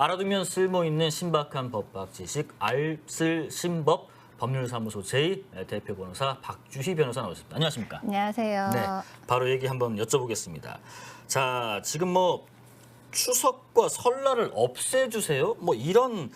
알아두면 쓸모있는 신박한 법학 지식 알쓸신법 법률사무소 제2 대표 변호사 박주희 변호사 나오셨습니다. 안녕하십니까? 안녕하세요. 네, 바로 얘기 한번 여쭤보겠습니다. 자, 지금 뭐 추석과 설날을 없애주세요? 뭐 이런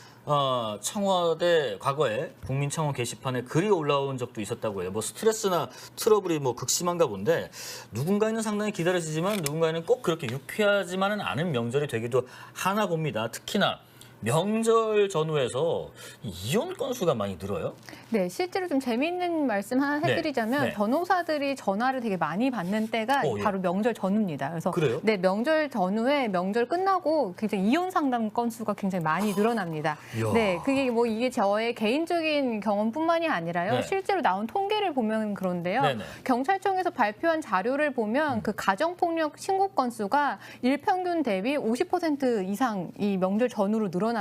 청와대 과거에 국민청원 게시판에 글이 올라온 적도 있었다고 해요. 뭐 스트레스나 트러블이 뭐 극심한가 본데 누군가에는 상당히 기다려지지만 누군가에는 꼭 그렇게 유쾌하지만은 않은 명절이 되기도 하나 봅니다. 특히나 명절 전후에서 이혼 건수가 많이 늘어요? 네, 실제로 좀 재미있는 말씀 하나 해드리자면 네. 변호사들이 전화를 되게 많이 받는 때가 예. 바로 명절 전후입니다. 그래서 그래요? 네, 명절 전후에 명절 끝나고 굉장히 이혼 상담 건수가 굉장히 많이 늘어납니다. 이야. 네, 그게 뭐 이게 저의 개인적인 경험뿐만이 아니라요. 네. 실제로 나온 통계를 보면 그런데요. 네네. 경찰청에서 발표한 자료를 보면 그 가정폭력 신고 건수가 일평균 대비 50% 이상 이 명절 전후로 늘어나고요.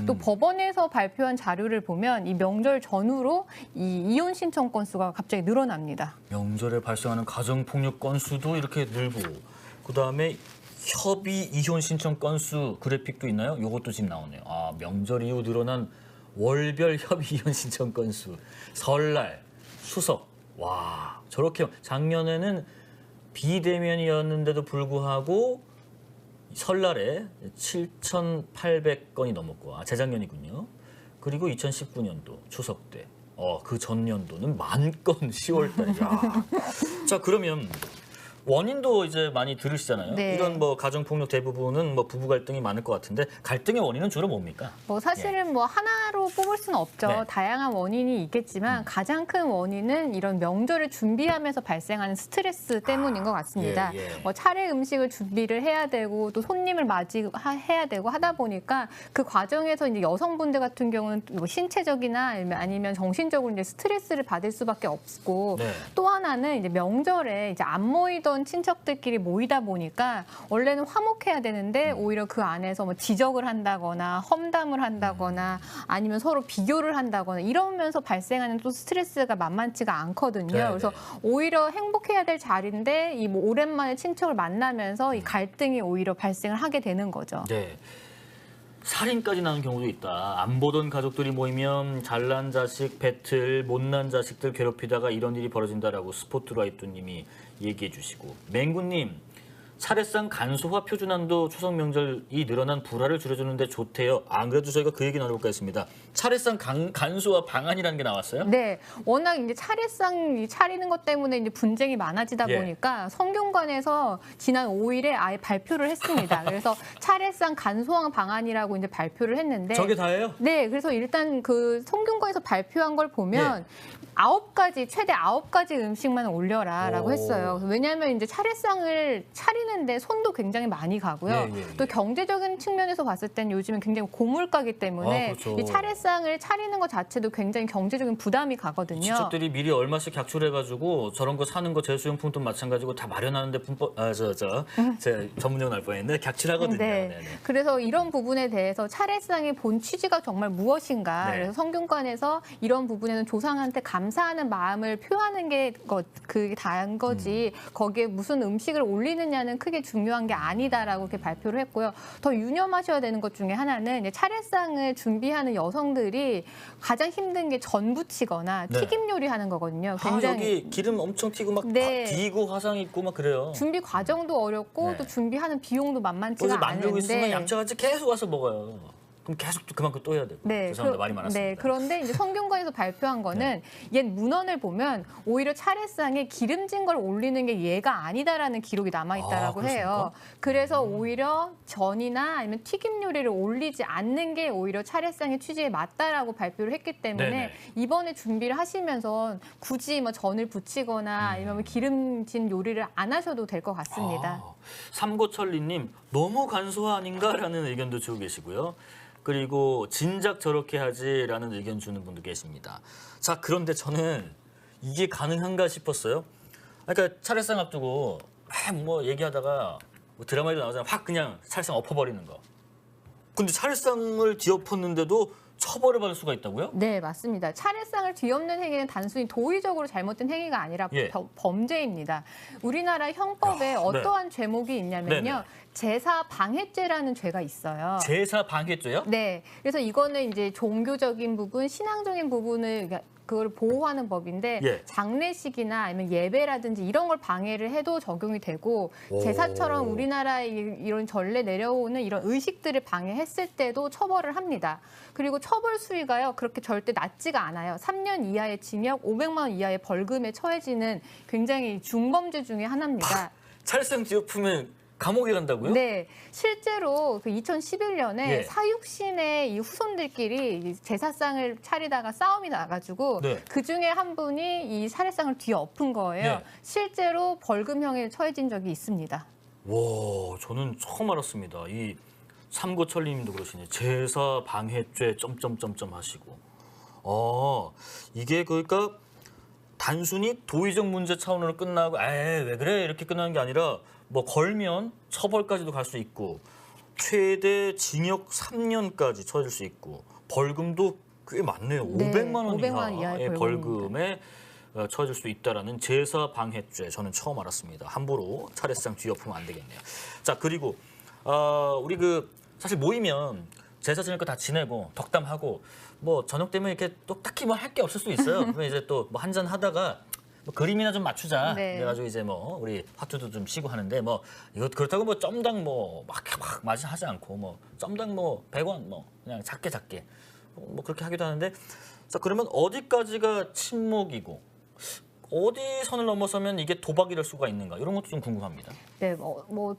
또 법원에서 발표한 자료를 보면 이 명절 전후로 이 이혼 신청 건수가 갑자기 늘어납니다. 명절에 발생하는 가정폭력 건수도 이렇게 늘고 그다음에 협의 이혼 신청 건수 그래픽도 있나요? 이것도 지금 나오네요. 아, 명절 이후 늘어난 월별 협의 이혼 신청 건수, 설날, 추석. 와, 저렇게 작년에는 비대면이었는데도 불구하고 설날에 7,800건이 넘었고, 재작년이군요. 그리고 2019년도 추석 때, 그 전년도는 10,000건 10월 달에. 야. 자, 그러면 원인도 이제 많이 들으시잖아요. 네. 이런 뭐 가정폭력 대부분은 뭐 부부 갈등이 많을 것 같은데 갈등의 원인은 주로 뭡니까? 뭐 사실은 뭐 하나로 뽑을 수는 없죠. 네. 다양한 원인이 있겠지만 가장 큰 원인은 이런 명절을 준비하면서 발생하는 스트레스 때문인 것 같습니다. 예. 뭐 차례 음식을 준비를 해야 되고 또 손님을 맞이해야 되고 하다 보니까 그 과정에서 이제 여성분들 같은 경우는 뭐 신체적이나 아니면 정신적으로 이제 스트레스를 받을 수밖에 없고 네. 또 하나는 이제 명절에 이제 안 모이던 친척들끼리 모이다 보니까 원래는 화목해야 되는데 오히려 그 안에서 뭐 지적을 한다거나 험담을 한다거나 아니면 서로 비교를 한다거나 이러면서 발생하는 또 스트레스가 만만치가 않거든요. 네, 그래서 네. 오히려 행복해야 될 자리인데 이 뭐 오랜만에 친척을 만나면서 이 갈등이 오히려 발생을 하게 되는 거죠. 네. 살인까지 나는 경우도 있다. 안 보던 가족들이 모이면 잘난 자식 배틀, 못난 자식들 괴롭히다가 이런 일이 벌어진다라고 스포트라이트님이 얘기해 주시고, 맹구님 차례상 간소화 표준안도 추석 명절이 늘어난 불화를 줄여주는데 좋대요. 안 그래도 저희가 그 얘기 나눠볼까 했습니다. 차례상 간소화 방안이라는 게 나왔어요? 네, 워낙 이제 차례상 차리는 것 때문에 이제 분쟁이 많아지다 예. 보니까 성균관에서 지난 5일에 아예 발표를 했습니다. 그래서 차례상 간소화 방안이라고 이제 발표를 했는데 저게 다예요? 네, 그래서 일단 그 성균관에서 발표한 걸 보면 최대 9가지 음식만 올려라라고 오. 했어요. 왜냐하면 이제 차례상을 차리는데 손도 굉장히 많이 가고요. 예. 또 경제적인 측면에서 봤을 땐 요즘은 굉장히 고물가기 때문에 그렇죠. 이 차례상을 차리는 것 자체도 굉장히 경제적인 부담이 가거든요. 친척들이 미리 얼마씩 객출해가지고 저런 거 사는 거 제수용품도 마찬가지고 다 마련하는데 제 전문용 날 뻔했는데 객출하거든요. 네. 네네. 그래서 이런 부분에 대해서 차례상의 본 취지가 정말 무엇인가. 네. 그래서 성균관에서 이런 부분에는 조상한테 감사하는 마음을 표하는 게 그게 다한 거지. 거기에 무슨 음식을 올리느냐는 크게 중요한 게 아니다라고 이렇게 발표를 했고요. 더 유념하셔야 되는 것 중에 하나는 이제 차례상을 준비하는 여성들이 가장 힘든 게 전 부치거나 네. 튀김 요리하는 거거든요. 굉장히 여기 기름 엄청 튀고 막 네. 디고 화상 있고 막 그래요. 준비 과정도 어렵고 네. 또 준비하는 비용도 거기서 만만치가 만들고 있으면 않은데 얌체같이 계속 와서 먹어요. 그럼 계속 그만큼 또 해야 되고. 죄송합니다. 말이 많았습니다. 네, 그런데 이제 성균관에서 발표한 거는 옛 문헌을 보면 오히려 차례상에 기름진 걸 올리는 게 예가 아니다라는 기록이 남아있다라고 해요. 그래서 오히려 전이나 아니면 튀김 요리를 올리지 않는 게 오히려 차례상의 취지에 맞다라고 발표를 했기 때문에 네네. 이번에 준비를 하시면서 굳이 뭐 전을 부치거나 아니면 뭐 기름진 요리를 안 하셔도 될 것 같습니다. 삼고철리님 너무 간소화 아닌가라는 의견도 주고 계시고요. 그리고 진작 저렇게 하지라는 의견 주는 분도 계십니다. 자, 그런데 저는 이게 가능한가 싶었어요. 그러니까 차례상 앞두고 뭐 얘기하다가 뭐 드라마에도 나오잖아요. 확 그냥 차례상 엎어버리는 거. 근데 차례상을 뒤엎었는데도 처벌을 받을 수가 있다고요? 네, 맞습니다. 차례상을 뒤엎는 행위는 단순히 도의적으로 잘못된 행위가 아니라 예. 범죄입니다. 우리나라 형법에 어떠한 죄목이 있냐면요. 네네. 제사 방해죄라는 죄가 있어요. 제사 방해죄요? 네. 그래서 이거는 이제 종교적인 부분, 신앙적인 부분을 그걸 보호하는 법인데 예. 장례식이나 아니면 예배라든지 이런 걸 방해를 해도 적용이 되고 오. 제사처럼 우리나라에 이런 전례 내려오는 이런 의식들을 방해했을 때도 처벌을 합니다. 그리고 처벌 수위가요 그렇게 절대 낮지가 않아요. 3년 이하의 징역, 500만 원 이하의 벌금에 처해지는 굉장히 중범죄 중에 하나입니다. 차례상 뒤엎으면 감옥에 간다고요? 네, 실제로 그 2011년에 예. 사육신의 이 후손들끼리 이 제사상을 차리다가 싸움이 나가지고 네. 그 중에 한 분이 이 차례상을 뒤엎은 거예요. 예. 실제로 벌금형에 처해진 적이 있습니다. 와, 저는 처음 알았습니다. 이 삼고철님도 그러시네. 제사 방해죄 점점점점 하시고. 이게 그러니까 단순히 도의적 문제 차원으로 끝나고 왜 그래 이렇게 끝나는 게 아니라 뭐 걸면 처벌까지도 갈 수 있고 최대 징역 3년까지 처해질 수 있고 벌금도 꽤 많네요. 네, 500만 원 500만 원 이하의 이하의 벌금에 처해질 수 있다라는 제사 방해죄 저는 처음 알았습니다. 함부로 차례상 뒤엎으면 안 되겠네요. 자 그리고 우리 사실 모이면 제사 지낼 거 다 지내고 덕담하고 뭐 저녁 되면 이렇게 또 딱히 뭐 할 게 없을 수 있어요. 그러면 이제 또 뭐 한잔 하다가 뭐 그림이나 좀 맞추자. 네. 그래가지고 이제 뭐 우리 화투도 좀 치고 하는데 뭐 이거 그렇다고 뭐 점당 뭐 막 하지 않고 뭐 점당 뭐 100원 뭐 그냥 작게 뭐 그렇게 하기도 하는데 자 그러면 어디까지가 침묵이고 어디 선을 넘어서면 이게 도박이 될 수가 있는가 이런 것도 좀 궁금합니다. 네, 뭐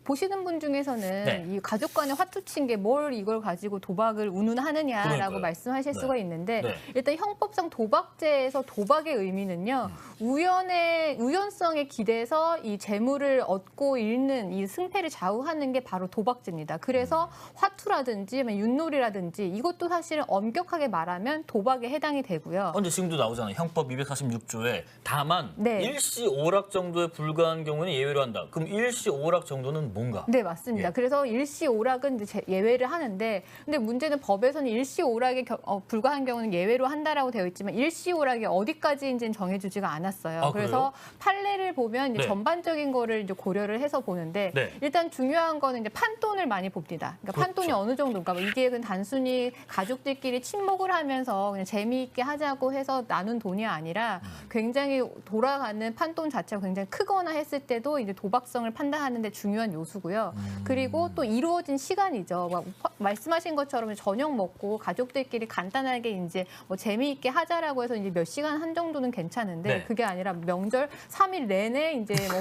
보시는 분 중에서는 네. 이 가족 간에 화투 친 게 뭘 이걸 가지고 도박을 운운하느냐라고 그러니까요. 말씀하실 네. 수가 있는데 네. 일단 형법상 도박죄에서 도박의 의미는요 우연성에 기대서 이 재물을 얻고 잃는 이 승패를 좌우하는 게 바로 도박죄입니다. 그래서 화투라든지 윷놀이라든지 이것도 사실은 엄격하게 말하면 도박에 해당이 되고요. 근데 지금도 나오잖아요. 형법 246조에 다만 네. 일시오락 정도에 불과한 경우는 예외로 한다. 그럼 일시오락 정도는 뭔가? 네, 맞습니다. 예. 그래서 일시오락은 이제 예외를 하는데, 근데 문제는 법에서는 일시오락에 불과한 경우는 예외로 한다라고 되어 있지만 일시오락이 어디까지인지는 정해주지가 않았어요. 그래서 판례를 보면 이제 네. 전반적인 거를 이제 고려를 해서 보는데 네. 일단 중요한 거는 이제 판돈을 많이 봅니다. 그러니까 그렇죠. 판돈이 어느 정도인가? 뭐 이게 그냥 단순히 가족들끼리 친목을 하면서 그냥 재미있게 하자고 해서 나눈 돈이 아니라 굉장히 돌아가는 판돈 자체가 굉장히 크거나 했을 때도 이제 도박성을 판단하는데 중요한 요소고요. 그리고 또 이루어진 시간이죠. 말씀하신 것처럼 저녁 먹고 가족들끼리 간단하게 이제 뭐 재미있게 하자라고 해서 이제 몇 시간 한 정도는 괜찮은데 네. 그게 아니라 명절 3일 내내 이제 뭐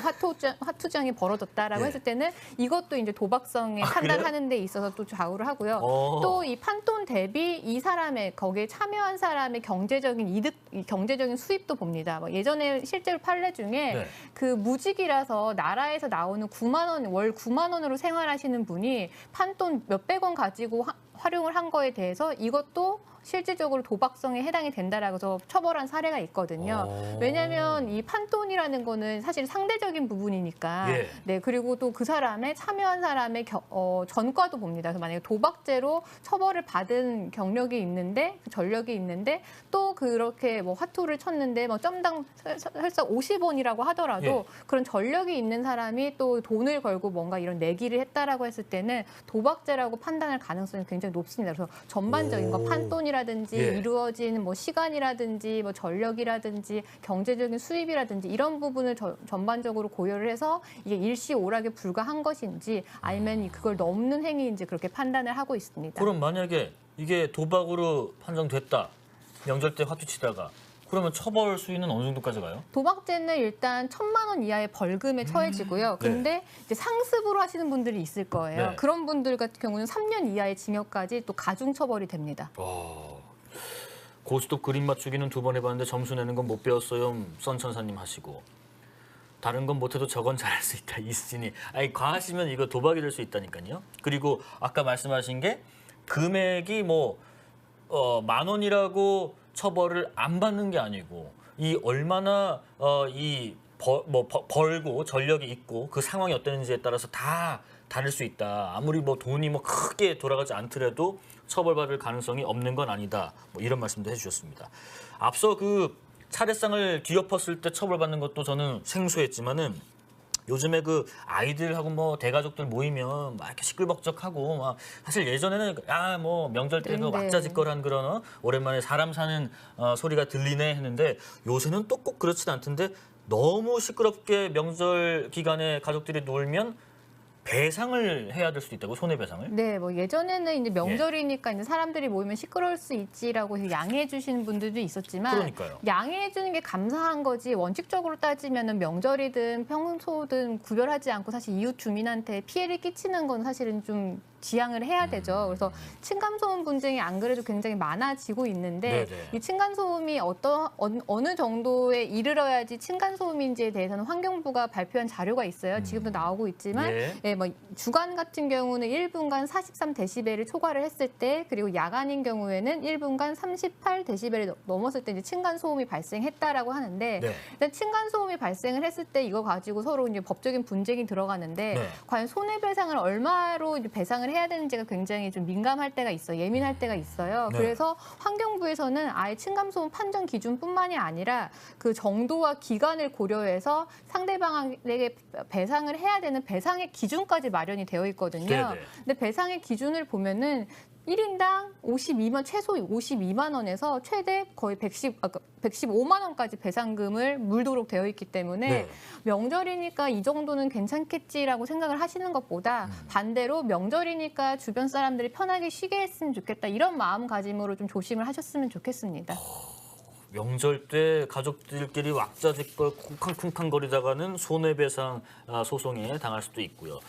화투장이 벌어졌다라고 네. 했을 때는 이것도 이제 도박성에 판단하는 데 있어서 또 좌우를 하고요. 또 이 판돈 대비 이 사람의 거기에 참여한 사람의 경제적인 이득, 경제적인 수입도 봅니다. 뭐 예전에 실제로 판례 중에 네. 그 무직이라서 나라에서 나오는 9만 원, 월 9만 원으로 생활하시는 분이 판돈 몇백 원 가지고 활용을 한 거에 대해서 이것도 실질적으로 도박성에 해당이 된다라고 해서 처벌한 사례가 있거든요. 왜냐하면 이 판돈이라는 거는 사실 상대적인 부분이니까. 예. 네, 그리고 또 그 사람의 참여한 사람의 전과도 봅니다. 그래서 만약에 도박죄로 처벌을 받은 경력이 있는데 전력이 있는데 또 그렇게 뭐 화투를 쳤는데 뭐 점당 설사 50원이라고 하더라도 예. 그런 전력이 있는 사람이 또 돈을 걸고 뭔가 이런 내기를 했다라고 했을 때는 도박죄라고 판단할 가능성이 굉장히 높습니다. 그래서 전반적인 거 판돈이라든지 예. 이루어진 뭐 시간이라든지 뭐 전력이라든지 경제적인 수입이라든지 이런 부분을 전반적으로 고려를 해서 이게 일시오락에 불과한 것인지 아니면 그걸 넘는 행위인지 그렇게 판단을 하고 있습니다. 그럼 만약에 이게 도박으로 판정됐다. 명절 때 화투 치다가 그러면 처벌 수위는 어느 정도까지 가요? 도박죄는 일단 1,000만 원 이하의 벌금에 처해지고요. 근데 이제 상습으로 하시는 분들이 있을 거예요. 네. 그런 분들 같은 경우는 3년 이하의 징역까지 또 가중 처벌이 됩니다. 고스톱 그림 맞추기는 2번 해봤는데 점수 내는 건 못 배웠어요. 썬천사님 하시고 다른 건 못해도 저건 잘할 수 있다. 이수진이. 아니 과하시면 이거 도박이 될 수 있다니까요. 그리고 아까 말씀하신 게 금액이 뭐 10,000원이라고 처벌을 안 받는 게 아니고 이 얼마나 이 벌고 전력이 있고 그 상황이 어땠는지에 따라서 다 다를 수 있다. 아무리 뭐 돈이 뭐 크게 돌아가지 않더라도 처벌받을 가능성이 없는 건 아니다. 뭐 이런 말씀도 해주셨습니다. 앞서 그 차례상을 뒤엎었을 때 처벌받는 것도 저는 생소했지만은 요즘에 그 아이들하고 뭐 대가족들 모이면 막 이렇게 시끌벅적하고 막 사실 예전에는 뭐 명절 때 그 네. 왁자지껄한 그런 오랜만에 사람 사는 소리가 들리네 했는데 요새는 또 꼭 그렇진 않던데 너무 시끄럽게 명절 기간에 가족들이 놀면 배상을 해야 될 수도 있다고 손해배상을? 네, 뭐 예전에는 이제 명절이니까 이제 사람들이 모이면 시끄러울 수 있지라고 해서 양해해 주시는 분들도 있었지만 그러니까요. 양해해 주는 게 감사한 거지 원칙적으로 따지면은 명절이든 평소든 구별하지 않고 사실 이웃 주민한테 피해를 끼치는 건 사실은 좀 지양을 해야 되죠. 그래서 층간소음 분쟁이 안 그래도 굉장히 많아지고 있는데 네네. 이 층간소음이 어느 정도에 이르러야지 층간소음인지에 대해서는 환경부가 발표한 자료가 있어요. 지금도 나오고 있지만 예. 뭐 주간 같은 경우는 1분간 43데시벨을 초과를 했을 때 그리고 야간인 경우에는 1분간 38데시벨이 넘었을 때 이제 층간 소음이 발생했다라고 하는데 네. 일단 층간 소음이 발생을 했을 때 이거 가지고 서로 이제 법적인 분쟁이 들어가는데 네. 과연 손해배상을 얼마로 이제 배상을 해야 되는지가 굉장히 좀 민감할 때가 있어요. 예민할 때가 있어요. 네. 그래서 환경부에서는 아예 층간 소음 판정 기준뿐만이 아니라 그 정도와 기간을 고려해서 상대방에게 배상을 해야 되는 배상의 기준까지 마련이 되어 있거든요. 네네. 근데 배상의 기준을 보면은 1인당 52만 최소 52만 원에서 최대 거의 115만 원까지 배상금을 물도록 되어 있기 때문에 네. 명절이니까 이 정도는 괜찮겠지라고 생각을 하시는 것보다 반대로 명절이니까 주변 사람들이 편하게 쉬게 했으면 좋겠다 이런 마음가짐으로 좀 조심을 하셨으면 좋겠습니다. 명절 때 가족들끼리 왁자지껄 쿵쾅쿵쾅거리다가는 손해배상 소송에 당할 수도 있고요.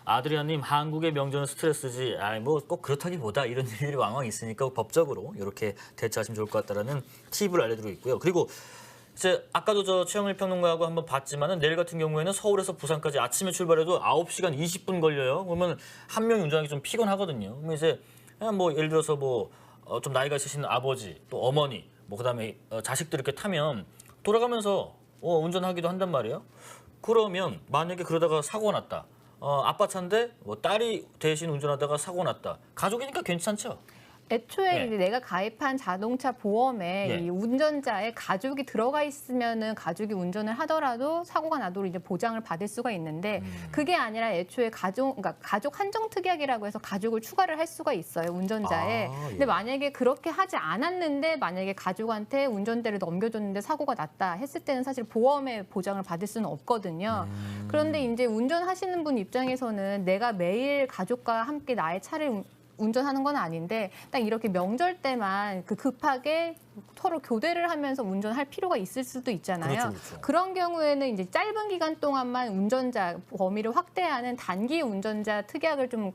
아드리아님, 한국의 명절은 스트레스지. 뭐 꼭 그렇다기보다 이런 일이 왕왕 있으니까 법적으로 이렇게 대처하시면 좋을 것 같다라는 팁을 알려드리고 있고요. 그리고 이제 아까도 저 최영일 평론가하고 한번 봤지만은 내일 같은 경우에는 서울에서 부산까지 아침에 출발해도 9시간 20분 걸려요. 그러면 한 명이 운전하기 좀 피곤하거든요. 그러면 이제 그냥 뭐 예를 들어서 뭐 좀 나이가 있으신 아버지 또 어머니 뭐 그다음에 자식들 이렇게 타면 돌아가면서 운전하기도 한단 말이에요. 그러면 만약에 그러다가 사고가 났다. 아빠 차인데 뭐 딸이 대신 운전하다가 사고 났다. 가족이니까 괜찮죠? 애초에 예. 이제 내가 가입한 자동차 보험에 예. 이 운전자의 가족이 들어가 있으면은 가족이 운전을 하더라도 사고가 나도 이제 보장을 받을 수가 있는데 그게 아니라 애초에 그러니까 가족 한정 특약이라고 해서 가족을 추가를 할 수가 있어요 운전자에. 아, 예. 근데 만약에 그렇게 하지 않았는데 만약에 가족한테 운전대를 넘겨줬는데 사고가 났다 했을 때는 사실 보험의 보장을 받을 수는 없거든요. 그런데 이제 운전하시는 분 입장에서는 내가 매일 가족과 함께 나의 차를 운전하는 건 아닌데 딱 이렇게 명절 때만 그 급하게 서로 교대를 하면서 운전할 필요가 있을 수도 있잖아요. 그렇죠, 그렇죠. 그런 경우에는 이제 짧은 기간 동안만 운전자 범위를 확대하는 단기 운전자 특약을 좀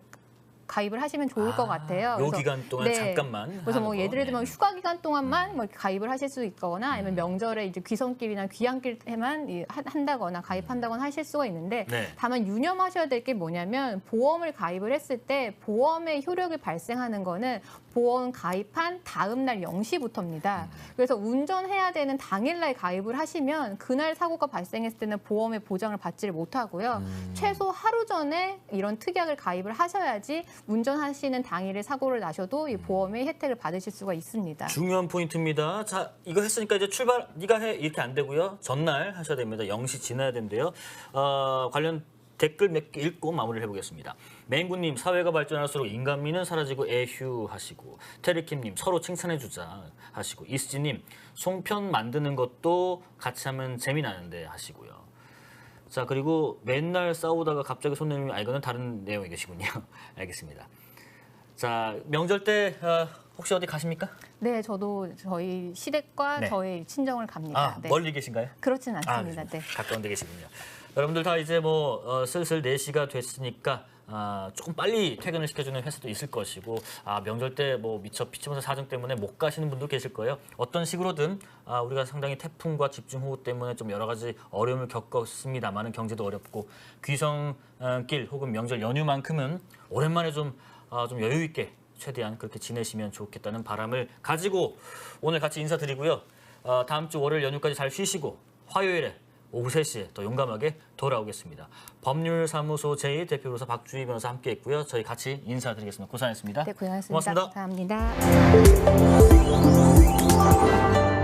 가입을 하시면 좋을 것 같아요. 요 기간 동안 잠깐만. 그래서 뭐 하는 거. 예를 들면 네. 휴가 기간 동안만 뭐 가입을 하실 수 있거나 아니면 명절에 이제 귀성길이나 귀향길에만 한다거나 가입한다거나 하실 수가 있는데 네. 다만 유념하셔야 될 게 뭐냐면 보험을 가입을 했을 때 보험의 효력이 발생하는 거는 보험 가입한 다음 날 0시부터입니다. 그래서 운전해야 되는 당일날 가입을 하시면 그날 사고가 발생했을 때는 보험의 보장을 받지를 못하고요. 최소 하루 전에 이런 특약을 가입을 하셔야지 운전하시는 당일에 사고를 나셔도 이 보험의 혜택을 받으실 수가 있습니다. 중요한 포인트입니다. 자, 이거 했으니까 이제 출발 네가 해 이렇게 안 되고요. 전날 하셔야 됩니다. 0시 지나야 된대요. 관련 댓글 몇 개 읽고 마무리를 해보겠습니다. 맹구님, 사회가 발전할수록 인간미는 사라지고 애휴하시고, 테리킴님, 서로 칭찬해주자 하시고, 이스지님, 송편 만드는 것도 같이 하면 재미나는데 하시고요. 자, 그리고 맨날 싸우다가 갑자기 손 내밀면 이거는 다른 내용이 계시군요. 알겠습니다. 자, 명절 때 혹시 어디 가십니까? 네, 저도 저희 시댁과 네. 저희 친정을 갑니다. 네. 멀리 계신가요? 그렇진 않습니다. 네. 가까운 데 계시군요. 여러분들 다 이제 뭐 슬슬 4시가 됐으니까 조금 빨리 퇴근을 시켜주는 회사도 있을 것이고 명절 때 뭐 미처 피치모사 사정 때문에 못 가시는 분도 계실 거예요. 어떤 식으로든 우리가 상당히 태풍과 집중호우 때문에 좀 여러 가지 어려움을 겪었습니다만은 경제도 어렵고 귀성길 혹은 명절 연휴만큼은 오랜만에 좀 여유 있게 최대한 그렇게 지내시면 좋겠다는 바람을 가지고 오늘 같이 인사드리고요. 다음 주 월요일 연휴까지 잘 쉬시고 화요일에 오후 3시에 더 용감하게 돌아오겠습니다. 법률사무소 제2대표로서 박주희 변호사 함께했고요. 저희 같이 인사드리겠습니다. 고생하셨습니다. 네, 고생하셨습니다. 고맙습니다. 감사합니다.